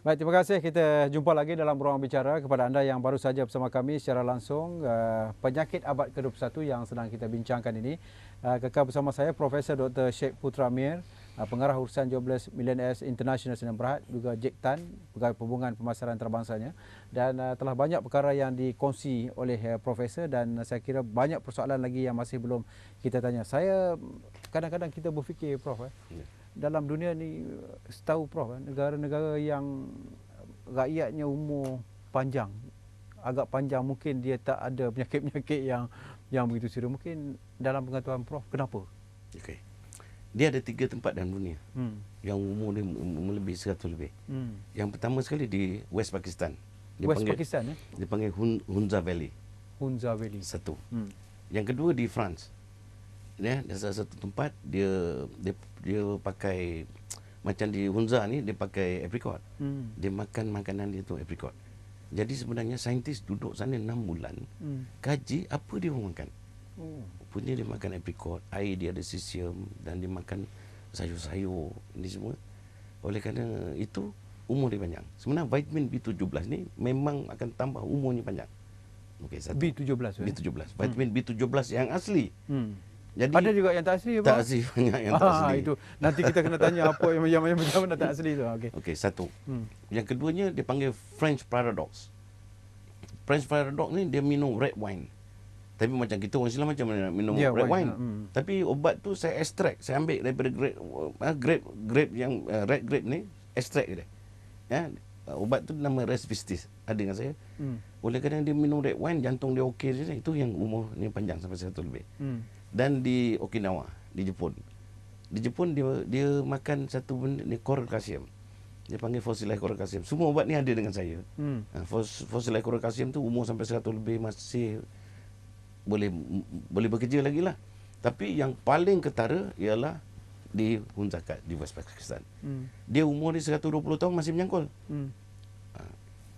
Baik, terima kasih. Kita jumpa lagi dalam Ruang Bicara. Kepada anda yang baru saja bersama kami secara langsung, penyakit abad ke-21 yang sedang kita bincangkan ini. Kekal bersama saya Profesor Dr. Sheikh Putra Amir, Pengarah Urusan Jobless Millionaires International Sdn Bhd, juga Jek Tan, Pegawai Perhubungan Pemasaran Antarabangsanya. Dan telah banyak perkara yang dikongsi oleh Profesor, dan saya kira banyak persoalan lagi yang masih belum kita tanya. Saya kadang-kadang kita berfikir, Prof, dalam dunia ni, setahu Prof, negara-negara yang rakyatnya umur panjang, agak panjang, mungkin dia tak ada penyakit-penyakit yang begitu serius. Mungkin dalam pengetahuan Prof, kenapa? Okey. Dia ada 3 tempat dalam dunia yang umur dia melebihi 100 lebih. Yang pertama sekali di West Pakistan. West Pakistan, Dipanggil Hunza Valley. Hunza Valley. Satu. Yang kedua di France. Ya, ada salah satu tempat dia pakai macam di Hunza ni dia pakai apricot. Dia makan makanan dia tu apricot. Jadi sebenarnya saintis duduk sana 6 bulan kaji apa dia makan. Punya dia makan apricot, air dia ada cesium, dan dia makan sayur-sayur ini semua. Oleh kerana itu umur dia panjang. Sebenarnya vitamin B17 ni memang akan tambah umurnya panjang. Okey, satu. B17. B17. Vitamin B17 yang asli. Jadi ada juga yang tak asli, tak asli, banyak yang tak asli. Itu nanti kita kena tanya apa yang macam tak asli tu. Okey, satu. Yang keduanya dia panggil French paradox. French paradox ni dia minum red wine. Tapi macam kita orang Islam macam mana nak minum red wine. Tapi obat tu saya extract, saya ambil daripada grape yang red grape ni, extract dia. Ya, ubat tu nama Respistis, ada dengan saya. Oleh kerana dia minum red wine, jantung dia okey je, itu yang umur ni panjang sampai 100 lebih. Dan di Okinawa, di Jepun. Di Jepun dia makan satu benda ni, coral calcium. Dia panggil fossilized coral calcium. Semua ubat ni ada dengan saya. Fossilized coral calcium tu umur sampai 100 lebih masih boleh bekerja lagi lah. Tapi yang paling ketara ialah di Hunzakat, di West Pakistan. Dia umur dia 120 tahun masih menyangkul.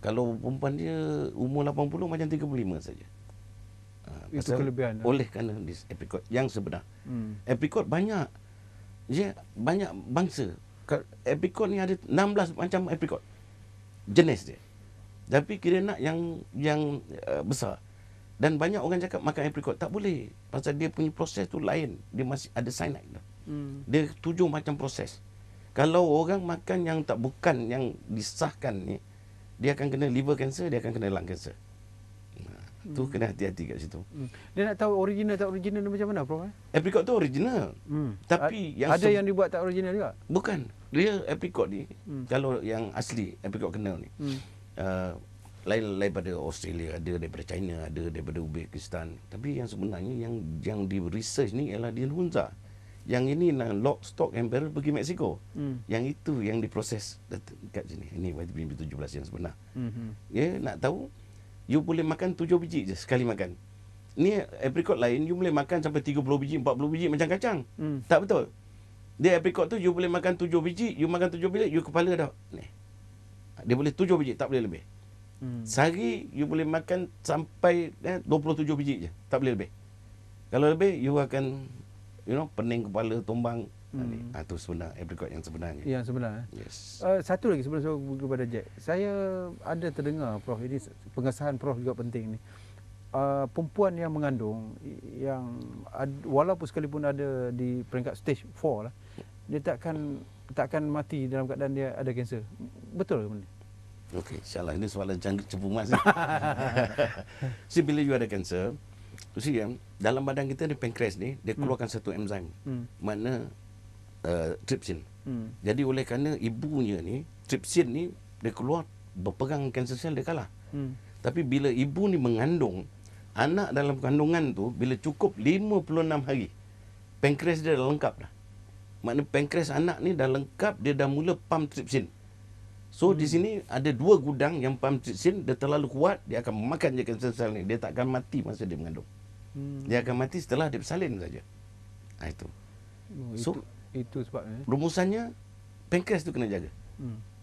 Kalau perempuan dia umur 80 macam 35 saja. Itu kelebihan. Oleh kerana apricot yang sebenar. Apricot banyak. Dia banyak bangsa. Apricot ni ada 16 macam apricot. Jenis dia. Tapi kira nak yang besar. Dan banyak orang cakap makan apricot tak boleh. Pasal dia punya proses tu lain. Dia masih ada cyanide. Dia 7 macam proses. Kalau orang makan yang tak bukan yang disahkan ni, dia akan kena liver cancer, dia akan kena lung cancer. Tu kena hati-hati kat situ. Dia nak tahu original tak original macam mana, Prof? Apricot tu original. Tapi yang ada yang dibuat tak original juga? Bukan. Real apricot ni, kalau yang asli apricot kernel ni, lain daripada Australia, ada daripada China, ada daripada Uzbekistan. Tapi yang sebenarnya yang di research ni ialah di Hunza. Yang ini lock, stock and barrel pergi Mexico. Yang itu yang diproses dekat sini. Ini vitamin B17 yang sebenar. Ya, nak tahu, you boleh makan 7 biji je sekali makan. Ni apricot lain, you boleh makan sampai 30 biji, 40 biji macam kacang. Tak betul. Dia apricot tu you boleh makan 7 biji, you makan 7 biji, you kepala dah. Ni. Dia boleh 7 biji, tak boleh lebih. Sehari you boleh makan sampai 27 biji je, tak boleh lebih. Kalau lebih you akan pening kepala, tumbang. Itu sebenar apricot yang sebenarnya. Yang sebenar. Yes. Satu lagi sebelum saya kepada Jack. Saya ada terdengar, Prof, ini pengesahan Prof juga penting ni. Perempuan yang mengandung, yang walaupun sekalipun ada di peringkat stage 4 lah, dia takkan mati dalam keadaan dia ada kanser. Betul ke benda? Okey, insyaAllah ini soalan cepu mas. So, bila you ada kanser, dalam badan kita ni, pankreas ni, dia keluarkan satu enzim. Mana trypsin. Jadi oleh kerana ibunya ni, trypsin ni, dia keluar berperang kanser sel, dia kalah. Tapi bila ibu ni mengandung, anak dalam kandungan tu, bila cukup 56 hari, pankreas dia dah lengkap dah. Maknanya pankreas anak ni dah lengkap, dia dah mula pump trypsin. So di sini ada 2 gudang yang pump trypsin, dia terlalu kuat, dia akan memakan je kanser sel ni. Dia tak akan mati masa dia mengandung. Dia akan mati setelah dia bersalin saja. Itu. Itu sebabnya. Rumusannya, pankreas tu kena jaga.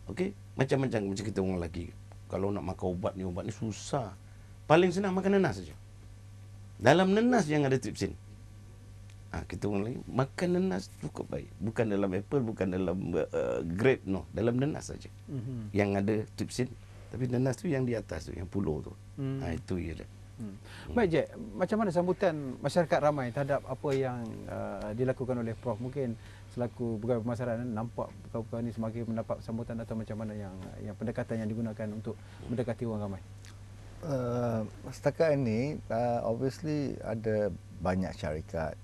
Okey, macam kita orang lelaki. Kalau nak makan ubat ni susah. Paling senang makan nanas saja. Dalam nanas yang ada trypsin. Kita orang lagi makan nanas cukup baik. Bukan dalam apple, bukan dalam grape, no. Dalam nanas saja. Yang ada trypsin. Tapi nanas tu yang di atas tu, yang puluh tu. Itu je. Baik, Jack, macam mana sambutan masyarakat ramai terhadap apa yang dilakukan oleh Prof? Mungkin selaku pegawai pemasaran, nampak perkara-perkara ini semakin mendapat sambutan atau macam mana yang pendekatan yang digunakan untuk mendekati orang ramai? Setakat ini, obviously ada banyak syarikat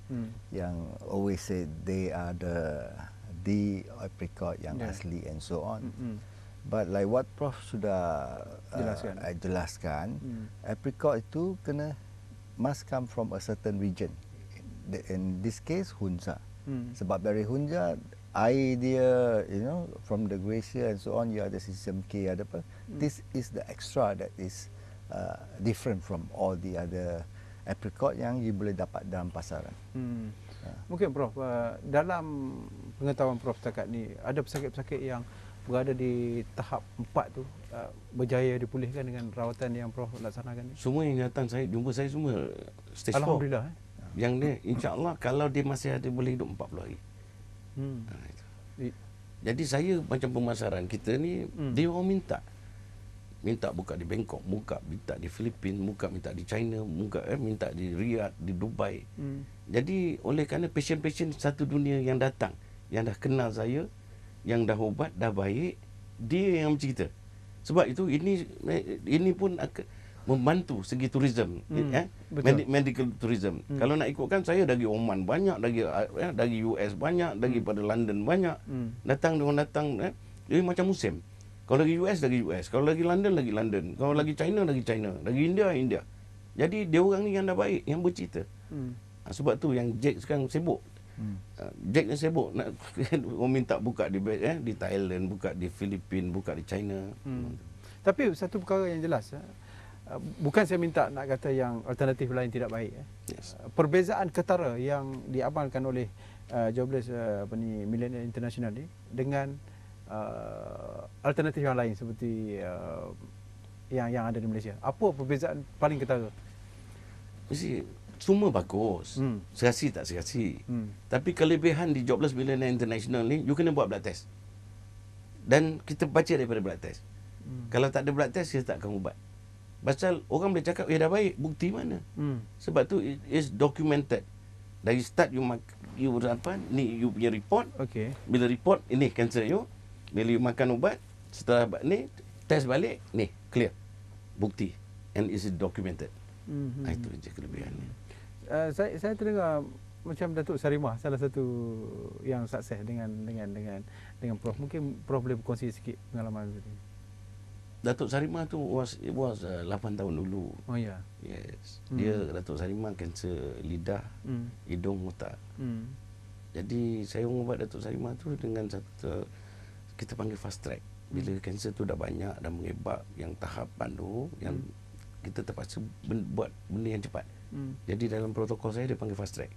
yang always say they are the apricot yang asli and so on. But like what Prof sudah jelaskan, apricot itu must come from a certain region. In this case, Hunza. Sebab dari Hunza, air dia, from the glacier and so on, you ada sistem K, ada apa. This is the extra that is different from all the other apricot yang you boleh dapat dalam pasaran. Mungkin Prof, dalam pengetahuan Prof setakat ni, ada pesakit-pesakit yang berada di tahap 4 tu berjaya dipulihkan dengan rawatan yang Prof laksanakan ni? Semua yang datang jumpa saya semua stage 4. Alhamdulillah. Yang dia insya-Allah kalau dia masih ada boleh hidup 40 hari. Jadi saya macam pemasaran kita ni, dia orang minta buka di Bangkok, minta di Filipina, minta di China, minta di Riyadh, di Dubai. Jadi oleh kerana pasien-pasien satu dunia yang datang, yang dah kenal saya, yang dah ubat, dah baik, dia yang bercerita. Sebab itu ini pun akan membantu segi tourism, medical tourism. Kalau nak ikutkan, saya dari Oman banyak, dari US banyak, daripada London banyak. Orang datang, jadi macam musim. Kalau lagi US, kalau lagi London, kalau lagi China, lagi India. Jadi dia orang ni yang dah baik, yang bercerita. Sebab tu yang Jack sekarang sibuk. Jack ni sibuk nak orang minta buka di Thailand, buka di Filipina, buka di China. Tapi satu perkara yang jelas, bukan saya minta nak kata yang alternatif lain tidak baik. Yes. Perbezaan ketara yang diamalkan oleh Jobless Millennial International ni dengan alternatif yang lain seperti yang ada di Malaysia. Apa perbezaan paling ketara? Mesti semua bagus. Serasi tak serasi. Tapi kelebihan di Jobless Millennial International ni, you kena buat blood test. Dan kita baca daripada blood test. Kalau tak ada blood test, kita tak akan ubat. Pasal orang boleh cakap, dah baik, bukti mana? Sebab tu it is documented. Dari start you punya report. Okay. Bila report, ini cancer you. Bila you makan ubat, setelah ni test balik, ni clear. Bukti. And is documented. Itu je kelebihannya. Saya terdengar macam Datuk Sarimah, salah satu yang sukses dengan Prof. Mungkin Prof boleh berkongsi sikit pengalaman itu. Datuk Sarimah tu was 8 tahun dulu. Oh ya. Yes. Dia Datuk Sarimah kanser lidah, hidung, otak. Jadi saya mengubat Datuk Sarimah tu dengan satu, kita panggil fast track. Bila kanser tu dah banyak, dah mengebak, yang tahapan tu, yang kita terpaksa buat benda yang cepat. Jadi dalam protokol saya dia panggil fast track.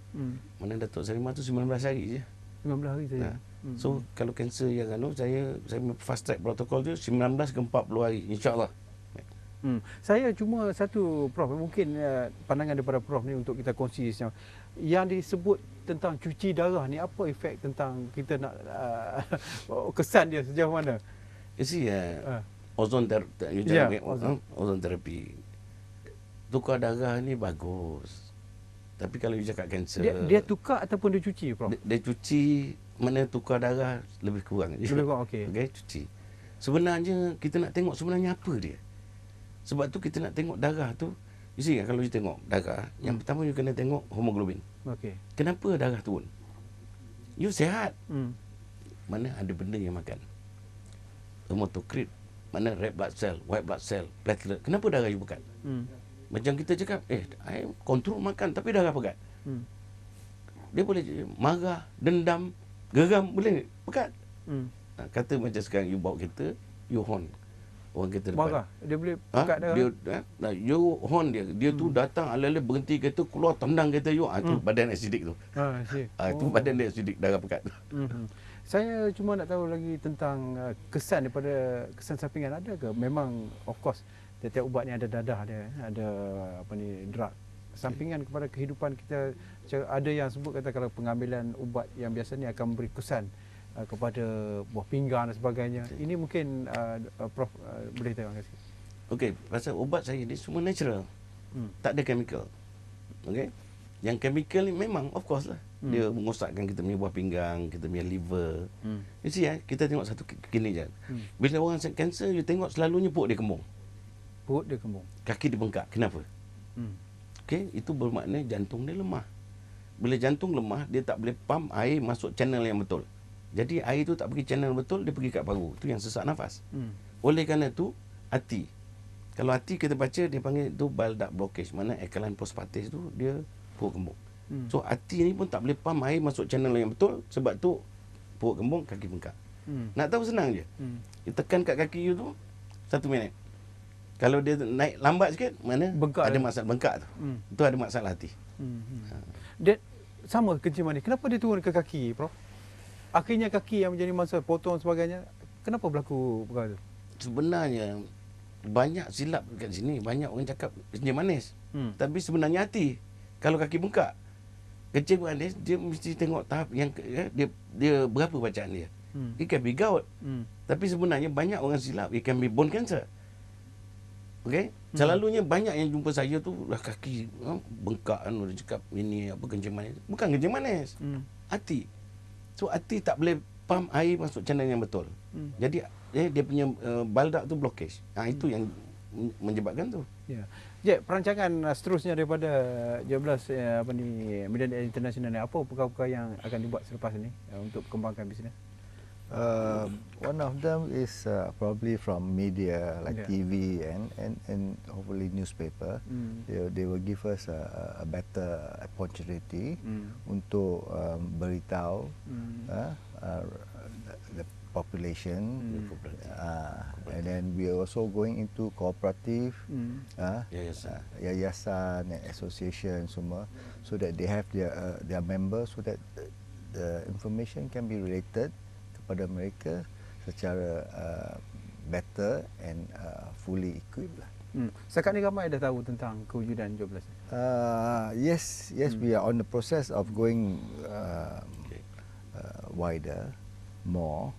Mana Datuk Sarimah tu 19 hari je. 19 hari saja. So kalau kanser yang saya fast track protokol tu 19 ke 40 hari insya-Allah. Saya cuma satu Prof, mungkin pandangan daripada Prof ni untuk kita kongsi yang disebut tentang cuci darah ni, apa efek tentang kita nak kesan dia sejauh mana? You see ozon therapy. Tukar darah ni bagus. Tapi kalau you cakap kanser, dia tukar ataupun dia cuci, Prof? Dia cuci, mana tukar darah lebih kurang. Lebih kurang, okey. Cuci. Sebenarnya kita nak tengok sebenarnya apa dia. Sebab tu kita nak tengok darah tu. You see, kalau you tengok darah, yang pertama you kena tengok hemoglobin. Okey. Kenapa darah turun? You sihat. Mana ada benda yang makan. Hematokrit, mana red blood cell, white blood cell, platelet. Kenapa darah you pekat? Macam kita cakap, I kontrol makan tapi darah pekat. Dia boleh marah, dendam, geram, boleh pekat. Kata macam sekarang you bawa kereta, you horn. Orang kereta depan. Marah, dia boleh pekat darah. You horn dia. Dia tu datang ala-ala berhenti kereta, keluar tendang kereta you. Itu badan acidic tu. Itu badan dia acidic, darah pekat. Saya cuma nak tahu lagi tentang kesan sampingan ada ke? Memang of course setiap ubat ni ada dadah dia, ada drug kesampingan kepada kehidupan kita. Ada yang sebut kata kalau pengambilan ubat yang biasa ni akan memberi kesan kepada buah pinggang dan sebagainya. Ini mungkin Prof boleh terangkan sikit. Okey, pasal ubat saya ni semua natural. Tak ada chemical. Okey. Yang chemical ni memang of course lah. Dia mengosakkan kita punya buah pinggang, kita punya liver. You see kita tengok satu kini je. Bila orang sakit kanser, you tengok selalunya perut dia kembung. Perut dia kembung. Kaki dia bengkak. Kenapa? Okey, itu bermakna jantung dia lemah. Bila jantung lemah, dia tak boleh pump air masuk channel yang betul. Jadi air tu tak pergi channel betul, dia pergi kat paru. Itu yang sesak nafas. Oleh kerana tu, hati. Kalau hati kita baca, dia panggil tu bile duct blockage. Mana alkaline phosphatase tu, dia perut kembung. So hati ni pun tak boleh pump air masuk channel yang betul. Sebab tu perut kembung, kaki bengkak. Nak tahu senang je. You tekan kat kaki you tu 1 minit. Kalau dia naik lambat sikit, mana bengkak ada masalah bengkak tu. Itu ada masalah hati. Dia sama kenciman ni. Kenapa dia turun ke kaki, Prof? Akhirnya kaki yang menjadi masalah, potong sebagainya. Kenapa berlaku perkara tu? Sebenarnya banyak silap dekat sini. Banyak orang cakap kencing manis. Tapi sebenarnya hati. Kalau kaki bengkak, kencing manis, dia mesti tengok tahap yang dia berapa bacaan dia. It can be gout. Tapi sebenarnya banyak orang silap, it can be bone cancer. Okey? Selalunya banyak yang jumpa saya tu lah kaki bengkak kan, dia cakap ini apa kencing manis. Bukan kencing manis. Hati. So hati tak boleh pump air masuk channel yang betul. Jadi dia punya bile duct tu blockage. Itu yang menyebabkan tu. Ya. Jek, perancangan seterusnya daripada 12 Millennium International ni, apa perkara-perkara yang akan dibuat selepas ini untuk kembangkan bisnes? One of them is probably from media like TV and hopefully newspaper. They will give us a better opportunity untuk beritahu the population. And then we are also going into cooperative, yayasan, association semua, so that they have their members, so that the information can be related pada mereka secara better and fully equipped lah. Setakat ni ramai dah tahu tentang kewujudan Joblas? Yes, we are on the process of going wider, more,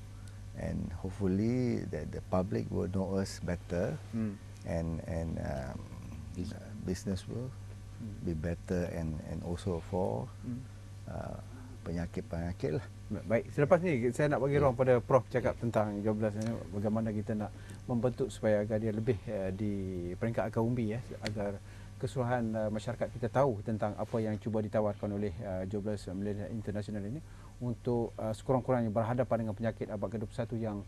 and hopefully that the public will know us better, and business will be better, and also for penyakit-penyakit lah. Baik, selepas ni saya nak bagi ruang pada Prof cakap tentang Joblas ni, bagaimana kita nak membentuk supaya agar dia lebih di peringkat akar umbi agar keseluruhan masyarakat kita tahu tentang apa yang cuba ditawarkan oleh Joblas Millennium International ini untuk sekurang-kurangnya berhadapan dengan penyakit abad ke-21 yang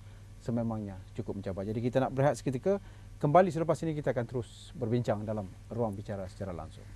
sememangnya cukup mencabar. Jadi kita nak berehat seketika, kembali selepas ini kita akan terus berbincang dalam ruang bicara secara langsung.